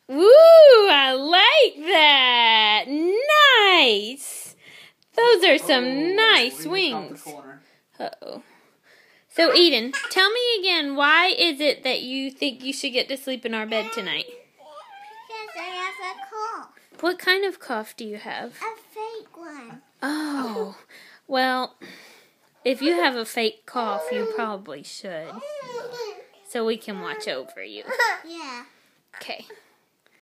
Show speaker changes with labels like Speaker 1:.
Speaker 1: Ooh, I like that. Nice. Those are some nice wings. Uh-oh. So, Eden, tell me again, why is it that you think you should get to sleep in our bed tonight?
Speaker 2: Because I have a cough.
Speaker 1: What kind of cough do you have?
Speaker 2: A fake one.
Speaker 1: Oh, well, if you have a fake cough, you probably should. So we can watch over you.
Speaker 2: Yeah.
Speaker 1: Okay.